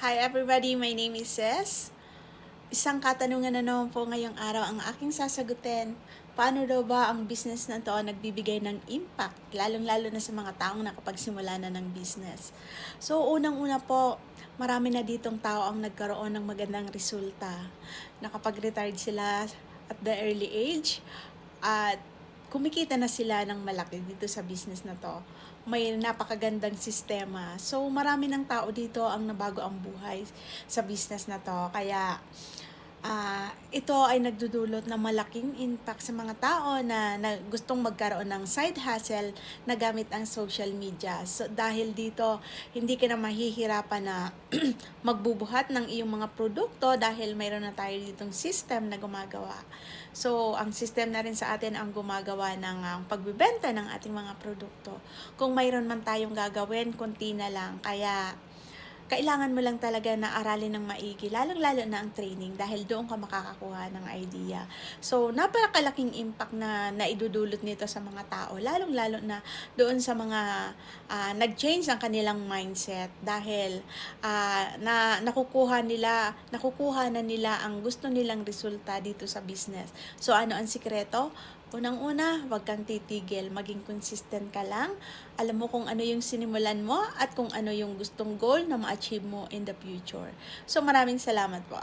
Hi everybody, my name is Ces. Isang katanungan na naman po ngayong araw ang aking sasagutin. Paano daw ba ang business na ito nagbibigay ng impact, lalong-lalo na sa mga taong nakapagsimula na ng business? So, unang-una po, marami na ditong tao ang nagkaroon ng magandang resulta. Nakapag-retired sila at the early age at kumikita na sila ng malaki dito sa business na to. May napakagandang sistema. So, marami ng tao dito ang nabago ang buhay sa business na to. Kaya, ito ay nagdudulot ng malaking impact sa mga tao na gustong magkaroon ng side hustle na gamit ang social media. So, dahil dito, hindi ka na mahihirapan na magbubuhat ng iyong mga produkto dahil mayroon na tayo ditong system na gumagawa. So, ang system na rin sa atin ang gumagawa ng pagbibenta ng ating mga produkto. Kung mayroon man tayong gagawin, konti na lang. Kaya, kailangan mo lang talaga na aralin ng maigi, lalong-lalo na ang training dahil doon ka makakakuha ng idea. So, napakalaking impact na naidudulot nito sa mga tao, lalong-lalo na doon sa mga nag-change ang kanilang mindset dahil nakukuha na nila ang gusto nilang resulta dito sa business. So, ano ang sikreto? Unang-una, huwag kang titigil, maging consistent ka lang. Alam mo kung ano yung sinimulan mo at kung ano yung gustong goal na ma-achieve mo in the future. So maraming salamat po.